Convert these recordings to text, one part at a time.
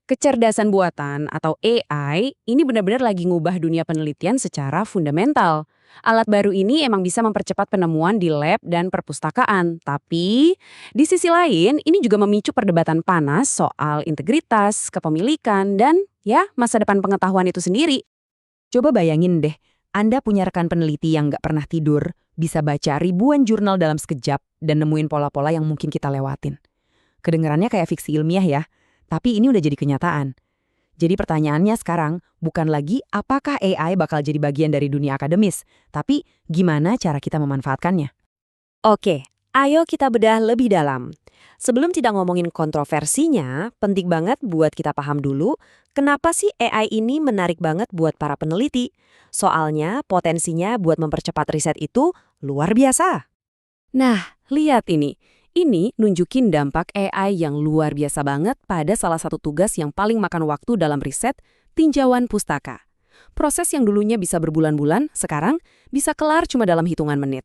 Kecerdasan buatan atau AI ini benar-benar lagi ngubah dunia penelitian secara fundamental. Alat baru ini emang bisa mempercepat penemuan di lab dan perpustakaan. Tapi, di sisi lain, ini juga memicu perdebatan panas soal integritas, kepemilikan, dan ya masa depan pengetahuan itu sendiri. Coba bayangin deh, Anda punya rekan peneliti yang nggak pernah tidur, bisa baca ribuan jurnal dalam sekejap, dan nemuin pola-pola yang mungkin kita lewatin. Kedengarannya kayak fiksi ilmiah ya, tapi ini udah jadi kenyataan. Jadi pertanyaannya sekarang, bukan lagi apakah AI bakal jadi bagian dari dunia akademis, tapi gimana cara kita memanfaatkannya. Oke, ayo kita bedah lebih dalam. Sebelum tidak ngomongin kontroversinya, penting banget buat kita paham dulu kenapa sih AI ini menarik banget buat para peneliti. Soalnya potensinya buat mempercepat riset itu luar biasa. Nah, lihat ini. Ini nunjukin dampak AI yang luar biasa banget pada salah satu tugas yang paling makan waktu dalam riset, tinjauan pustaka. Proses yang dulunya bisa berbulan-bulan, sekarang bisa kelar cuma dalam hitungan menit.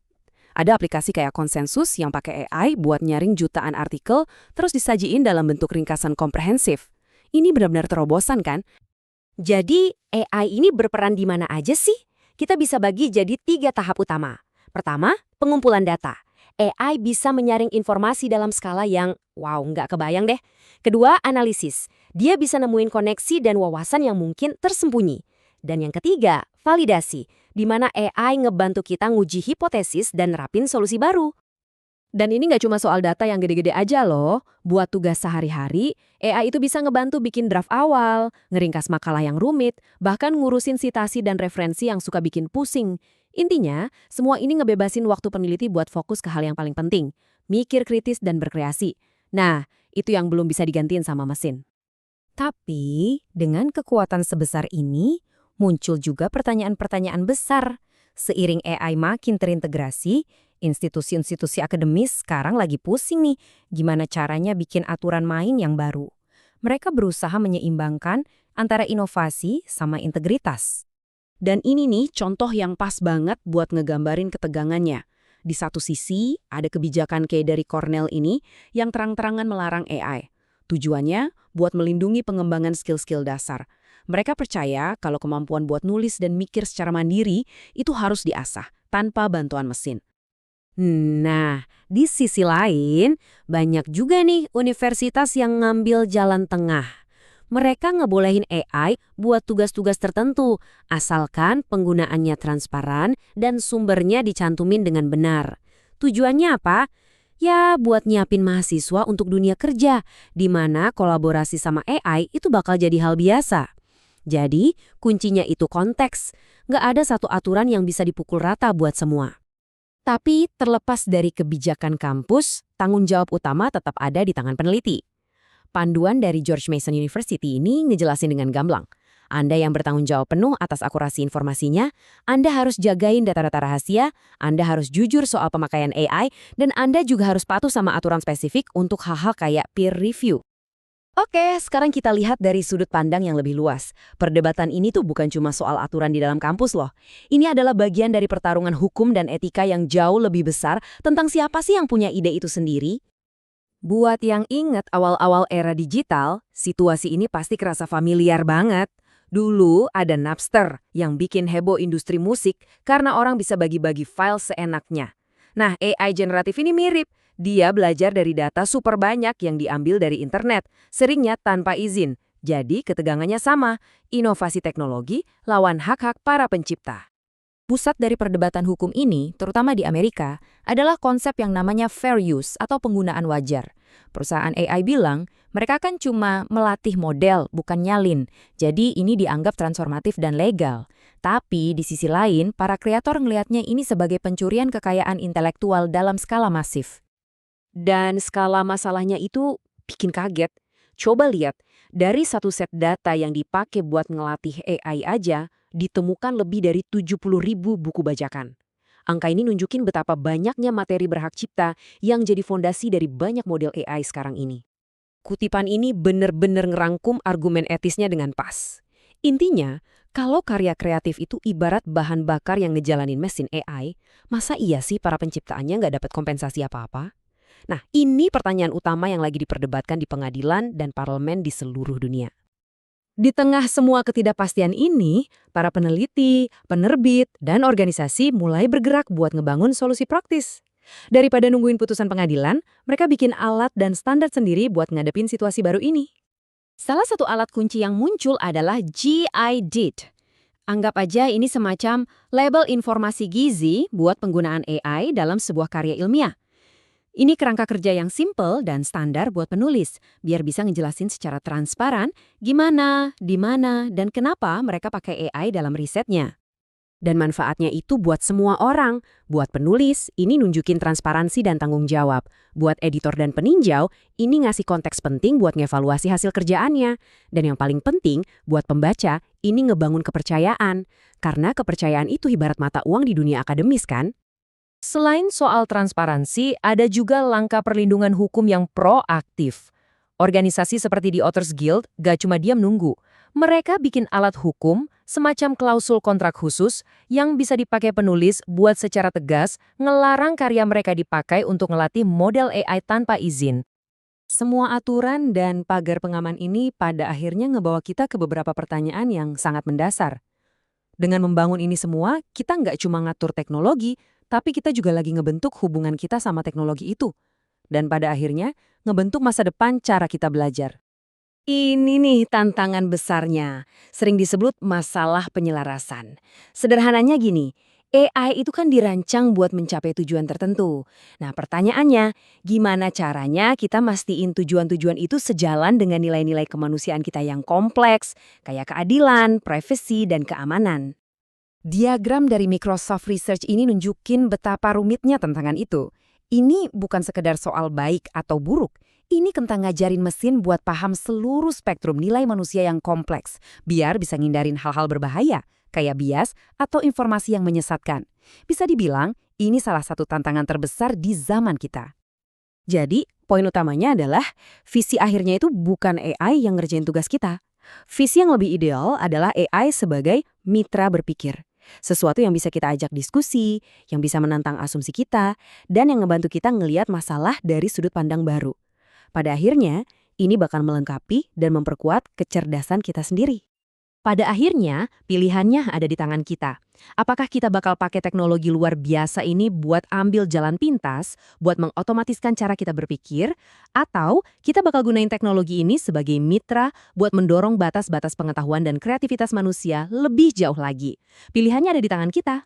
Ada aplikasi kayak Konsensus yang pakai AI buat nyaring jutaan artikel, terus disajiin dalam bentuk ringkasan komprehensif. Ini benar-benar terobosan kan? Jadi AI ini berperan di mana aja sih? Kita bisa bagi jadi 3 tahap utama. Pertama, pengumpulan data. AI bisa menyaring informasi dalam skala yang, wow, nggak kebayang deh. Kedua, analisis. Dia bisa nemuin koneksi dan wawasan yang mungkin tersembunyi. Dan yang ketiga, validasi, di mana AI ngebantu kita nguji hipotesis dan nerapin solusi baru. Dan ini nggak cuma soal data yang gede-gede aja loh. Buat tugas sehari-hari, AI itu bisa ngebantu bikin draft awal, ngeringkas makalah yang rumit, bahkan ngurusin sitasi dan referensi yang suka bikin pusing. Intinya, semua ini ngebebasin waktu peneliti buat fokus ke hal yang paling penting, mikir kritis dan berkreasi. Nah, itu yang belum bisa digantiin sama mesin. Tapi, dengan kekuatan sebesar ini, muncul juga pertanyaan-pertanyaan besar. Seiring AI makin terintegrasi, institusi-institusi akademis sekarang lagi pusing nih, gimana caranya bikin aturan main yang baru. Mereka berusaha menyeimbangkan antara inovasi sama integritas. Dan ini nih contoh yang pas banget buat ngegambarin ketegangannya. Di satu sisi, ada kebijakan kayak dari Cornell ini yang terang-terangan melarang AI. Tujuannya buat melindungi pengembangan skill-skill dasar. Mereka percaya kalau kemampuan buat nulis dan mikir secara mandiri itu harus diasah tanpa bantuan mesin. Nah, di sisi lain, banyak juga nih universitas yang ngambil jalan tengah. Mereka ngebolehin AI buat tugas-tugas tertentu, asalkan penggunaannya transparan dan sumbernya dicantumin dengan benar. Tujuannya apa? Ya, buat nyiapin mahasiswa untuk dunia kerja, di mana kolaborasi sama AI itu bakal jadi hal biasa. Jadi, kuncinya itu konteks. Nggak ada satu aturan yang bisa dipukul rata buat semua. Tapi terlepas dari kebijakan kampus, tanggung jawab utama tetap ada di tangan peneliti. Panduan dari George Mason University ini ngejelasin dengan gamblang. Anda yang bertanggung jawab penuh atas akurasi informasinya, Anda harus jagain data-data rahasia, Anda harus jujur soal pemakaian AI, dan Anda juga harus patuh sama aturan spesifik untuk hal-hal kayak peer review. Oke, sekarang kita lihat dari sudut pandang yang lebih luas. Perdebatan ini tuh bukan cuma soal aturan di dalam kampus loh. Ini adalah bagian dari pertarungan hukum dan etika yang jauh lebih besar tentang siapa sih yang punya ide itu sendiri. Buat yang ingat awal-awal era digital, situasi ini pasti kerasa familiar banget. Dulu ada Napster yang bikin heboh industri musik karena orang bisa bagi-bagi file seenaknya. Nah, AI generatif ini mirip. Dia belajar dari data super banyak yang diambil dari internet, seringnya tanpa izin. Jadi ketegangannya sama, inovasi teknologi lawan hak-hak para pencipta. Pusat dari perdebatan hukum ini, terutama di Amerika, adalah konsep yang namanya fair use atau penggunaan wajar. Perusahaan AI bilang, mereka kan cuma melatih model, bukan nyalin. Jadi ini dianggap transformatif dan legal. Tapi di sisi lain, para kreator ngelihatnya ini sebagai pencurian kekayaan intelektual dalam skala masif. Dan skala masalahnya itu bikin kaget. Coba lihat, dari satu set data yang dipakai buat ngelatih AI aja, ditemukan lebih dari 70.000 buku bajakan. Angka ini nunjukin betapa banyaknya materi berhak cipta yang jadi fondasi dari banyak model AI sekarang ini. Kutipan ini bener-bener ngerangkum argumen etisnya dengan pas. Intinya, kalau karya kreatif itu ibarat bahan bakar yang ngejalanin mesin AI, masa iya sih para penciptaannya nggak dapat kompensasi apa-apa? Nah, ini pertanyaan utama yang lagi diperdebatkan di pengadilan dan parlemen di seluruh dunia. Di tengah semua ketidakpastian ini, para peneliti, penerbit, dan organisasi mulai bergerak buat ngebangun solusi praktis. Daripada nungguin putusan pengadilan, mereka bikin alat dan standar sendiri buat ngadepin situasi baru ini. Salah satu alat kunci yang muncul adalah GIDIT. Anggap aja ini semacam label informasi gizi buat penggunaan AI dalam sebuah karya ilmiah. Ini kerangka kerja yang simple dan standar buat penulis, biar bisa ngejelasin secara transparan gimana, di mana, dan kenapa mereka pakai AI dalam risetnya. Dan manfaatnya itu buat semua orang. Buat penulis, ini nunjukin transparansi dan tanggung jawab. Buat editor dan peninjau, ini ngasih konteks penting buat ngevaluasi hasil kerjaannya. Dan yang paling penting, buat pembaca, ini ngebangun kepercayaan. Karena kepercayaan itu ibarat mata uang di dunia akademis, kan? Selain soal transparansi, ada juga langkah perlindungan hukum yang proaktif. Organisasi seperti The Authors Guild gak cuma diam nunggu. Mereka bikin alat hukum, semacam klausul kontrak khusus, yang bisa dipakai penulis buat secara tegas ngelarang karya mereka dipakai untuk ngelatih model AI tanpa izin. Semua aturan dan pagar pengaman ini pada akhirnya ngebawa kita ke beberapa pertanyaan yang sangat mendasar. Dengan membangun ini semua, kita nggak cuma ngatur teknologi, tapi kita juga lagi ngebentuk hubungan kita sama teknologi itu. Dan pada akhirnya, ngebentuk masa depan cara kita belajar. Ini nih tantangan besarnya, sering disebut masalah penyelarasan. Sederhananya gini, AI itu kan dirancang buat mencapai tujuan tertentu. Nah pertanyaannya, gimana caranya kita mastiin tujuan-tujuan itu sejalan dengan nilai-nilai kemanusiaan kita yang kompleks, kayak keadilan, privasi, dan keamanan. Diagram dari Microsoft Research ini nunjukin betapa rumitnya tantangan itu. Ini bukan sekedar soal baik atau buruk. Ini tentang ngajarin mesin buat paham seluruh spektrum nilai manusia yang kompleks, biar bisa ngindarin hal-hal berbahaya, kayak bias atau informasi yang menyesatkan. Bisa dibilang, ini salah satu tantangan terbesar di zaman kita. Jadi, poin utamanya adalah visi akhirnya itu bukan AI yang ngerjain tugas kita. Visi yang lebih ideal adalah AI sebagai mitra berpikir. Sesuatu yang bisa kita ajak diskusi, yang bisa menantang asumsi kita, dan yang ngebantu kita ngelihat masalah dari sudut pandang baru. Pada akhirnya, ini bakal melengkapi dan memperkuat kecerdasan kita sendiri. Pada akhirnya, pilihannya ada di tangan kita. Apakah kita bakal pakai teknologi luar biasa ini buat ambil jalan pintas, buat mengotomatiskan cara kita berpikir, atau kita bakal gunain teknologi ini sebagai mitra buat mendorong batas-batas pengetahuan dan kreativitas manusia lebih jauh lagi. Pilihannya ada di tangan kita.